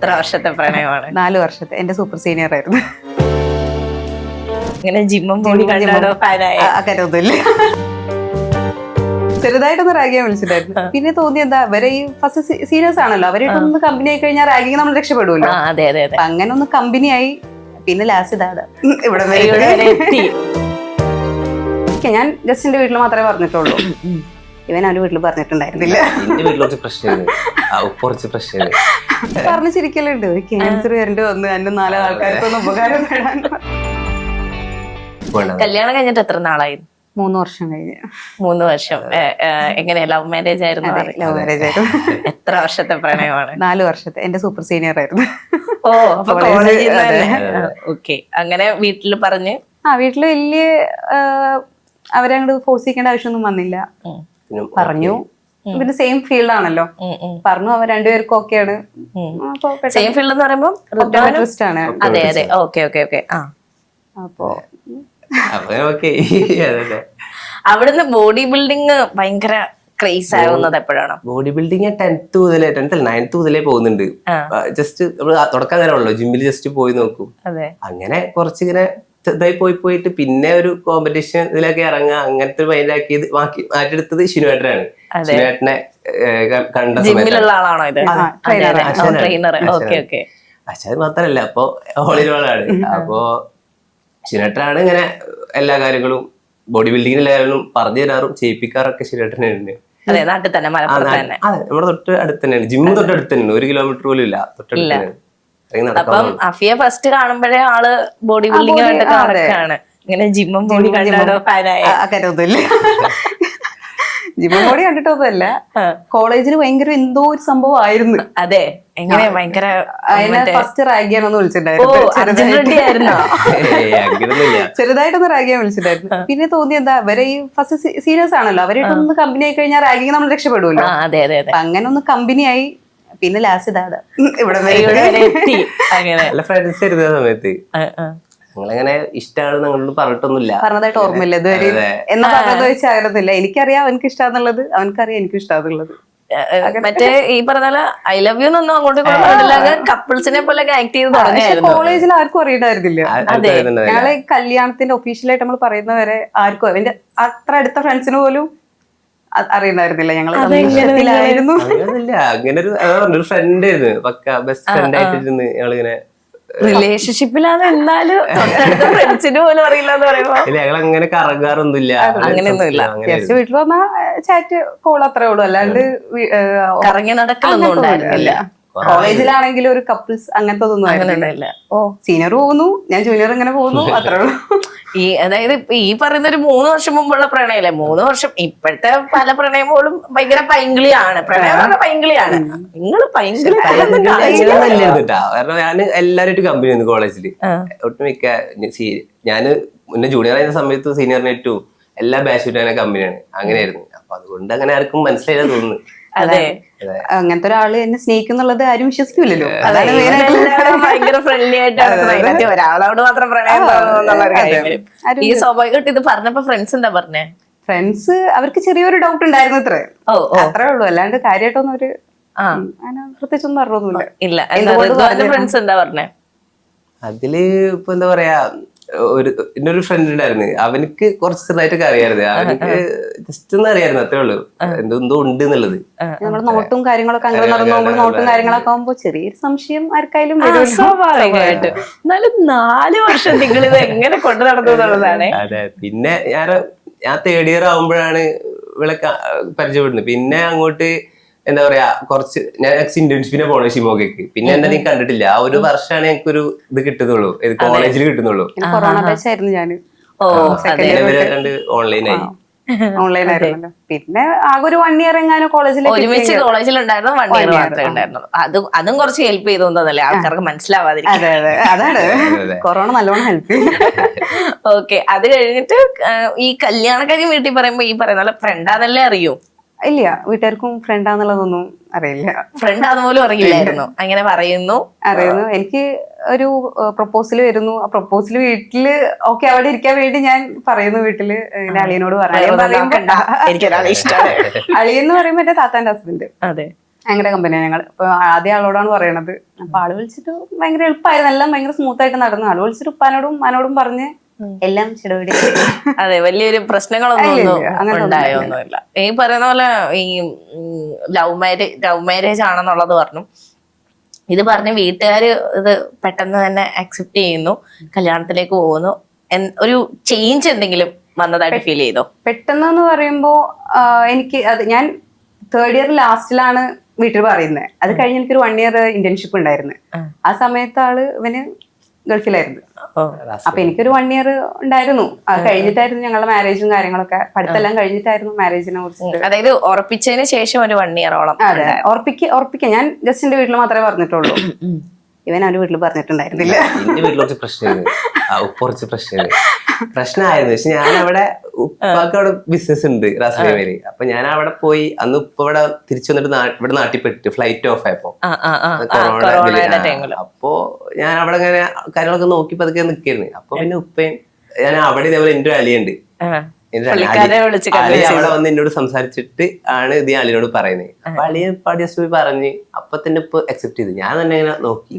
എത്ര വർഷത്തെ പ്രണയമാണ്? 4 വർഷത്തെ. എന്റെ സൂപ്പർ സീനിയർ ആയിരുന്നു. ഇങ്ങനെ ജിമ്മും ബോഡി കണ്ടാടോ ഫാനായ? കാര്യമൊന്നുമില്ല. ചെറുതായിട്ടൊന്ന് റാഗിയാൻ വിളിച്ചിട്ടായിരുന്നു. പിന്നെ തോന്നി എന്താ അവരെ ഈ ഫസ്റ്റ് സീരിയസ് ആണല്ലോ, അവരായിട്ടൊന്ന് കമ്പനി ആയി കഴിഞ്ഞാൽ റാഗിങ് നമ്മൾ രക്ഷപ്പെടുമല്ലോ. അതെ അതെ അതെ. അങ്ങനെ ഒന്ന് കമ്പനി ആയി. പിന്നെ ലാസ്റ്റ് ഇതാണ് ഇവിടെ എത്തി. ഞാൻ ജസ്റ്റിന്റെ വീട്ടിൽ മാത്രമേ പറഞ്ഞിട്ടുള്ളൂ. ഇവൻ അവന്റെ വീട്ടിൽ പറഞ്ഞിട്ടുണ്ടായിരുന്നില്ല. പറഞ്ഞു ചിരിക്കലുണ്ട്, ഒരു ക്യാൻസർ വരേണ്ടി വന്നു, എന്റെ 4 ആൾക്കാർക്കൊന്ന് ഉപകാരപ്പെടാൻ. കല്യാണം കഴിഞ്ഞിട്ട് എത്ര നാളായിരുന്നു? 3 വർഷം കഴിഞ്ഞ്. 3 വർഷം. എങ്ങനെയാ, ലവ് മാരേജ് ആയിരുന്നു? ലവ് മാരേജ് ആയിരുന്നു. എത്ര വർഷത്തെ പ്രണയമാണ്? 4 വർഷത്തെ. എന്റെ സൂപ്പർ സീനിയർ ആയിരുന്നു. ഓ, അപ്പൊ കോളേജിൽ ഓക്കെ. അങ്ങനെ വീട്ടില് പറഞ്ഞ് വീട്ടില് വലിയ അവരെ അങ്ങോട്ട് ഫോഴ്സ് ചെയ്യേണ്ട ആവശ്യമൊന്നും വന്നില്ല. പറഞ്ഞു, പിന്നെ സെയിം ഫീൽഡ് ആണല്ലോ. പറഞ്ഞു അവർ രണ്ടുപേർക്കും ഓക്കെയാണ്. സെയിം ഫീൽഡ് എന്ന് പറയുമ്പോൾ ഓപ്റ്റോമെട്രിസ്റ്റ് ആണ്. അതെ അതെ. Okay okay okay. അപ്പോ അവിടുന്ന് ബോഡി ബിൽഡിങ് ഭയങ്കര ക്രേസ് ആവുന്നത് എപ്പോഴാണ്? ബോഡി ബിൽഡിങ് 9th മുതലേ പോകുന്നുണ്ട്. ജസ്റ്റ് നമ്മള് തുടക്കം അങ്ങനെ ഉള്ളു, ജിമ്മിൽ ജസ്റ്റ് പോയി നോക്കും. അങ്ങനെ കുറച്ചിങ്ങനെ ഇതായി പോയിട്ട് പിന്നെ ഒരു കോമ്പറ്റീഷൻ ഇതിലൊക്കെ ഇറങ്ങുക, അങ്ങനത്തെ മൈൻഡാക്കിയത് മാറ്റിയെടുത്തത് ഷിനുവേട്ടനാണ്. ഷിനുവേട്ടനെ കണ്ട ജിമ്മിലുള്ള ആളാണോ ഇത്? അച്ഛൻ മാത്രല്ല, അപ്പൊ ഹോളിലാണ്. അപ്പൊ ഷിനുവേട്ടനാണ് ഇങ്ങനെ എല്ലാ കാര്യങ്ങളും ബോഡി ബിൽഡിങ്ങിന് എല്ലാ കാര്യങ്ങളും പറഞ്ഞു തരാറും ചെയ്യിപ്പിക്കാറൊക്കെ ഷിനുവേട്ടനാണ്. അതെ, നാട്ടിൽ തന്നെ, മലപ്പുറത്ത് തന്നെ. അതെ, നമ്മുടെ തൊട്ട് അടുത്ത് തന്നെയാണ്. ജിമ്മ് തൊട്ട് അടുത്ത് തന്നെയാണ്, 1 കിലോമീറ്റർ പോലും ഇല്ല, തൊട്ടടുത്ത്. അപ്പം അഫിയ ഫസ്റ്റ് കാണുമ്പോഴേ ആള് ബോഡി ബിൽഡിംഗ് ആയിട്ട് കാണുകയാണ്. ഇങ്ങനെ ജിമ്മും ബോഡി കണ്ടാടോ ഫാനായ? കാര്യമൊന്നുമില്ല. ജിമ്മും ബോഡി കണ്ടിട്ടൊന്നുമല്ല. കോളേജിൽ ഭയങ്കര എന്തോ ഒരു സംഭവം ആയിരുന്നു. അതെ, എങ്ങനെ ഭയങ്കര ഫസ്റ്റ് റാഗിയാണെന്ന് വിളിച്ചിട്ടുണ്ടായിരുന്നു. ചെറുതായിട്ടൊന്ന് റാഗിയാൻ വിളിച്ചിട്ടുണ്ടായിരുന്നു. പിന്നെ തോന്നി എന്താ അവരെ ഈ ഫസ്റ്റ് സീരിയസ് ആണല്ലോ, അവരായിട്ടൊന്ന് കമ്പനി ആയി കഴിഞ്ഞാൽ റാഗിങ് നമ്മൾ രക്ഷപ്പെടുമല്ലോ. അങ്ങനെ ഒന്ന് കമ്പനി ആയി. പിന്നെ ലാസ്റ്റ് ഇതാണ് ഇവിടെ എത്തി. അങ്ങനെ ഫ്രണ്ട്സ് ആയിരുന്നു ആ സമയത്ത്. ഞങ്ങളങ്ങനെ ഇഷ്ടമാണ് ഞങ്ങളോട് പറഞ്ഞിട്ടൊന്നുമില്ല, പറഞ്ഞതായിട്ട് ഓർമ്മയില്ല ഇതുവരെ. എന്നാ പറഞ്ഞത് വെച്ചാൽ ആയിരുന്നില്ല. എനിക്കറിയാം അവനക്ക് ഇഷ്ടാന്നുള്ളത്, അവനക്കറിയാം എനിക്കും ഇഷ്ടാന്നുള്ളത്. മറ്റേ ഈ പറഞ്ഞ ഐ ലവ് യു എന്നൊന്നും അങ്ങോട്ട് പറഞ്ഞിട്ടില്ല, കപ്പിൾസിനെ പോലെ ആക്ട് ചെയ്ത് തുടങ്ങിയായിരുന്നു. കോളേജിൽ ആർക്കും അറിയണ്ടായിരുന്നില്ല. ഞങ്ങളെ കല്യാണത്തിന്റെ ഒഫീഷ്യലായിട്ട് നമ്മൾ പറയുന്നവരെ ആർക്കും, അവന്റെ അത്ര അടുത്ത ഫ്രണ്ട്സിന് പോലും അറിയണ്ടായിരുന്നില്ല. ഞങ്ങൾ അങ്ങനെയായിരുന്നു. അങ്ങനെ ഒരു ഫ്രണ്ട് ആയിരുന്നു, പക്ക ബെസ്റ്റ് ഫ്രണ്ട് ആയിട്ടിരുന്ന് ഞങ്ങളിങ്ങനെ റിലേഷൻഷിപ്പിലാണ്. എന്നാലും ഫ്രണ്ട്സിന് പോലും അറിയില്ല എന്ന് പറയുമ്പോ ഞങ്ങൾ അങ്ങനെ കറങ്ങാറൊന്നുമില്ല. അങ്ങനെയൊന്നുമില്ല. ജസ്റ്റ് വീട്ടിൽ വന്ന ചാറ്റ് കോൾ അത്രേ ഉള്ളൂ, അല്ലാണ്ട് കറങ്ങി നടക്കലൊന്നും ഉണ്ടായിരുന്നില്ല. കോളേജിലാണെങ്കിൽ ഒരു കപ്പിൾസ് അങ്ങനത്തെ ഒന്നും ആയിരുന്നില്ല. സീനിയർ പോകുന്നു, ഞാൻ ജൂനിയർ ഇങ്ങനെ പോകുന്നു, അത്രേ ഉള്ളൂ. അതായത് ഈ പറയുന്ന ഒരു 3 വർഷം മുമ്പുള്ള പ്രണയല്ലേ? 3 വർഷം. ഇപ്പോഴത്തെ പല പ്രണയങ്ങളും ഭയങ്കര പൈങ്കിളിയാണ്. പ്രണയം പൈങ്കിളിയാണ്. നിങ്ങള് പൈങ്കിളി കാരണം ഞാൻ എല്ലാവരും കമ്പനി ആയിരുന്നു കോളേജില്. ഒട്ടുമിക്ക ഞാന് മുന്നേ ജൂനിയർ ആയിരുന്ന സമയത്തും സീനിയറിനേറ്റും എല്ലാ ബാച്ചും കമ്പനിയാണ്. അങ്ങനെയായിരുന്നു. അപ്പൊ അതുകൊണ്ട് അങ്ങനെ ആർക്കും മനസ്സിലായില്ല തോന്നുന്നു. അതെ, അങ്ങനത്തെ ഒരാള് എന്നെ സ്നേഹിക്കുന്നുള്ളത് ആരും വിശ്വസിക്കൂലല്ലോ. ഭയങ്കര ഫ്രണ്ട്ലി ആയിട്ടാണ് ഒരാളോട് മാത്രം പ്രണയം തോന്നുന്നുള്ള കാര്യം. ഈ സ്വാഭാവികമായിട്ട് ഇത് പറഞ്ഞപ്പോ ഫ്രണ്ട്സ് എന്താ പറഞ്ഞേ? ഫ്രണ്ട്സ് അവർക്ക് ചെറിയൊരു ഡൗട്ട് ഉണ്ടായിരുന്നു, അത്രേ ഉള്ളൂ. അല്ലാണ്ട് കാര്യമായിട്ടൊന്നും ഒരു പ്രത്യേകിച്ചൊന്നും പറഞ്ഞൊന്നുമില്ല. ഇല്ല. ഫ്രണ്ട്സ് എന്താ പറഞ്ഞേ? അതില് ഇപ്പൊ എന്താ പറയാ, എന്റെ ഒരു ഫ്രണ്ട് ഉണ്ടായിരുന്നു, അവനക്ക് കുറച്ച് ചെറുതായിട്ടൊക്കെ അറിയായിരുന്നു. അവനക്ക് ജസ്റ്റ് ഒന്നും അറിയായിരുന്നു, അത്രേ ഉള്ളൂ. എന്തോ ഉണ്ട് എന്നുള്ളത്. നമ്മുടെ നോട്ടും കാര്യങ്ങളൊക്കെ അങ്ങനെ നടന്നു, നോട്ടും കാര്യങ്ങളൊക്കെ ആകുമ്പോ ചെറിയൊരു സംശയം ആർക്കായാലും സ്വാഭാവികമായിട്ട്. എന്നാലും 4 വർഷം നിങ്ങൾ ഇത് എങ്ങനെ കൊണ്ടു നടന്നു എന്നുള്ളതാണ്. അതെ, പിന്നെ ഞാൻ 3rd ഇയർ ആവുമ്പോഴാണ് ഇവളെ പരിചയപ്പെടുന്നത്. പിന്നെ അങ്ങോട്ട് എന്താ പറയാ, കുറച്ച് ഞാൻ ഇന്റേൺഷിപ്പിനെ പോണ ഷിമോഗയ്ക്ക്. പിന്നെ എന്നെ നീ കണ്ടിട്ടില്ല. ആ ഒരു വർഷമാണ് ഞങ്ങൾക്കൊരു ഇത് കിട്ടുന്നുള്ളൂ, കോളേജിൽ കിട്ടുന്നുള്ളൂ. കൊറോണ ബാച്ചായിരുന്നു ഞാൻ. ഓൺലൈനായി. ഓൺലൈനായിരുന്നല്ലോ. പിന്നെ ആകെ ഒരു 1 ഇയർ എങ്ങാനും ഒരുമിച്ച് കോളേജിലുണ്ടായിരുന്നു. 1 ഇയർ മാത്രമേ ഉണ്ടായിരുന്നുള്ളൂ. അതും കുറച്ച് ഹെൽപ്പ് ചെയ്തോന്നല്ലേ ആൾക്കാർക്ക് മനസ്സിലാവാതിരിക്കും. അതെ അതെ, അതാണ് കൊറോണ നല്ലോണം ഹെൽപ്പ് ചെയ്തു. ഓക്കെ, അത് കഴിഞ്ഞിട്ട് ഈ കല്യാണക്കാര്യം വീട്ടിൽ പറയുമ്പോ ഈ പറയുന്ന ഫ്രണ്ടാന്നല്ലേ അറിയൂ? ഇല്ല, വീട്ടുകാർക്കും ഫ്രണ്ടാന്നുള്ളതൊന്നും അറിയില്ല. ഫ്രണ്ടാന്ന് പോലും അറിയില്ലായിരുന്നു. അങ്ങനെ അറിയുന്നു. എനിക്ക് ഒരു പ്രപ്പോസൽ വരുന്നു. ആ പ്രപ്പോസൽ വീട്ടില് ഓക്കെ അവിടെ ഇരിക്കാൻ വേണ്ടി ഞാൻ പറയുന്നു വീട്ടില്, അളിയനോട് പറയാൻ. എനിക്കൊരാളെ ഇഷ്ടമാണ്. അളിയെന്ന് പറയുമ്പോ എന്റെ താത്താന്റെ ഹസ്ബൻഡ്. അതെ, ഞങ്ങളുടെ കമ്പനിയാണ് ഞങ്ങൾ. ഇപ്പൊ ആദ്യം ആളോടാണ് പറയണത്. അപ്പൊ ആള് വിളിച്ചിട്ട് ഭയങ്കര എളുപ്പമായിരുന്നു, എല്ലാം ഭയങ്കര സ്മൂത്ത് ആയിട്ട് നടന്നു. ആള് വിളിച്ചിട്ട് ഉപ്പാനോടും ഉമ്മാനോടും പറഞ്ഞ് എല്ലാം ചിടപടി. അതെ, വലിയൊരു പ്രശ്നങ്ങളൊന്നും ഉണ്ടായൊന്നുമില്ല. ഈ പറയുന്ന പോലെ ഈ ലവ് മാരേജ് ആണെന്നുള്ളത് പറഞ്ഞു. ഇത് പറഞ്ഞ് വീട്ടുകാര് ഇത് പെട്ടെന്ന് തന്നെ അക്സെപ്റ്റ് ചെയ്യുന്നു, കല്യാണത്തിലേക്ക് പോകുന്നു. ഒരു ചേഞ്ച് എന്തെങ്കിലും വന്നതായിട്ട് ഫീൽ ചെയ്തോ? പെട്ടെന്ന് പറയുമ്പോ എനിക്ക് അത് ഞാൻ 3rd ഇയർ ലാസ്റ്റിലാണ് വീട്ടിൽ പറയുന്നത്. അത് കഴിഞ്ഞ് എനിക്കൊരു 1 ഇയർ ഇന്റേൺഷിപ്പ് ഉണ്ടായിരുന്നു. ആ സമയത്ത് ഇവന് ഗൾഫിലായിരുന്നു. അപ്പൊ എനിക്കൊരു 1 ഇയർ ഉണ്ടായിരുന്നു. അത് കഴിഞ്ഞിട്ടായിരുന്നു ഞങ്ങളുടെ മാരേജും കാര്യങ്ങളൊക്കെ. പഠിത്തെല്ലാം കഴിഞ്ഞിട്ടായിരുന്നു മാരേജിനെ കുറിച്ച്. അതായത് ഉറപ്പിച്ചതിന് ശേഷം ഒരു 1 ഇയറോളം. അതെ, ഉറപ്പിക്കാൻ ഞാൻ ജസ്റ്റ് എന്റെ വീട്ടിൽ മാത്രമേ പറഞ്ഞിട്ടുള്ളൂ. ഇവൻ അവന്റെ വീട്ടിൽ പറഞ്ഞിട്ടുണ്ടായിരുന്നില്ല. എന്റെ വീട്ടിൽ കുറച്ച് പ്രശ്നമായിരുന്നു, കുറച്ച് പ്രശ്നമായിരുന്നു. പക്ഷെ ഞാൻ അവിടെ ഉപ്പാക്ക് അവിടെ ബിസിനസ് ഉണ്ട് റാസ്മേരി. അപ്പൊ ഞാൻ അവിടെ പോയി. അന്ന് ഉപ്പ ഇവിടെ തിരിച്ചു വന്നിട്ട് ഇവിടെ നാട്ടിൽ പെട്ടിട്ട് ഫ്ലൈറ്റ് ഓഫ് ആയപ്പോ കൊറോണ. അപ്പോ ഞാൻ അവിടെ ഇങ്ങനെ കാര്യങ്ങളൊക്കെ നോക്കി പതുക്കെ നിൽക്കായിരുന്നു. അപ്പൊ പിന്നെ ഉപ്പയും ഞാൻ അവിടെ ഇതേപോലെ എന്റെ അലിയുണ്ട്, അലി അവിടെ വന്ന് എന്നോട് സംസാരിച്ചിട്ട് ആണ് ഇത് അലിനോട് പറയുന്നത്. അപ്പൊ അലിയെ ജസ്റ്റ് പോയി പറഞ്ഞ് അപ്പൊ തന്നെ ഇപ്പൊ അക്സെപ്റ്റ് ചെയ്തു. ഞാൻ തന്നെ ഇങ്ങനെ നോക്കി.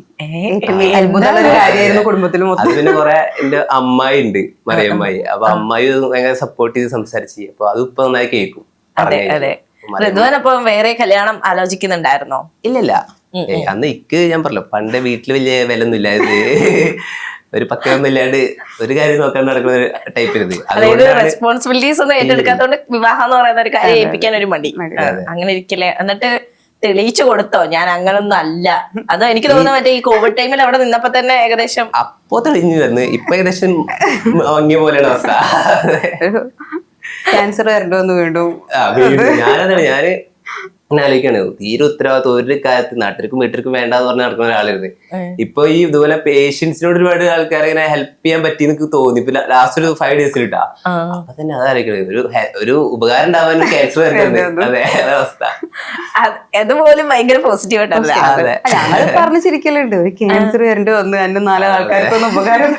അത് പിന്നെ കൊറേ എന്റെ അമ്മായി ഉണ്ട്, മറിയമ്മായി. അപ്പൊ അമ്മായി ഭയങ്കര സപ്പോർട്ട് ചെയ്ത് സംസാരിച്ച്. അപ്പൊ അത് ഇപ്പൊ നന്നായി കേൾക്കും. വേറെ കല്യാണം ആലോചിക്കുന്നുണ്ടായിരുന്നോ? ഇല്ലല്ല, അന്ന് ഞാൻ പറഞ്ഞല്ലോ പണ്ട് വീട്ടില് വലിയ വില ഒന്നും ഇല്ലായത്, ഒരു പക്വതൊന്നും ഇല്ലാണ്ട് ഒരു കാര്യം നോക്കാൻ നടക്കുന്ന ഒരു ടൈപ്പ് ഇരുത്. അതായത് റെസ്പോൺസിബിലിറ്റീസ് ഒന്നും ഏറ്റെടുക്കാത്തോണ്ട് വിവാഹം എന്ന് പറയുന്ന ഒരു കാര്യം ഏൽപ്പിക്കാൻ ഒരു മടി. അങ്ങനെ ഇരിക്കലേ. എന്നിട്ട് തെളിയിച്ചു കൊടുത്തോ ഞാൻ അങ്ങനൊന്നും അല്ല? അത് എനിക്ക് തോന്നുന്നു മറ്റേ ഈ കോവിഡ് ടൈമിൽ അവിടെ നിന്നപ്പോ തന്നെ ഏകദേശം അപ്പോ തെളിഞ്ഞു വന്ന് ഇപ്പൊ ഏകദേശം വാങ്ങിയ പോലെയാണ് അവസ്ഥ. ക്യാൻസർ വരണ്ടോന്ന് വീണ്ടും ഞാന് ആലോചിക്കാണ്. തീരെ ഉത്തരവാദിത്വം ഒരു കാര്യത്തിൽ നാട്ടിലേക്കും വീട്ടിലേക്കും വേണ്ടാന്ന് പറഞ്ഞ് നടക്കുന്ന ഒരാളായിരുന്നു. ഇപ്പൊ ഈ ഇതുപോലെ പേഷ്യൻസിനോട് ഒരുപാട് ആൾക്കാരെ ഇങ്ങനെ ഹെൽപ്പ് ചെയ്യാൻ പറ്റി എനിക്ക് തോന്നി. ഇപ്പൊ ലാസ്റ്റ് ഒരു 5 ഡേയ്സിൽ ഇട്ടാ അപ്പൊ തന്നെ അതായിരിക്കണത് ഒരു ഉപകാരം ഉണ്ടാവാൻ ക്യാൻസർ വരുന്നത്. അതെ, അവസ്ഥ അതുപോലും ഭയങ്കര പോസിറ്റീവ് ആയിട്ടല്ലേ ഞങ്ങൾ പറഞ്ഞിരിക്കലുണ്ട്. ഒരു ക്യാൻസർ വരേണ്ടി വന്നു, എന്റെ 4 ആൾക്കാർക്കൊന്നും ഉപകാരം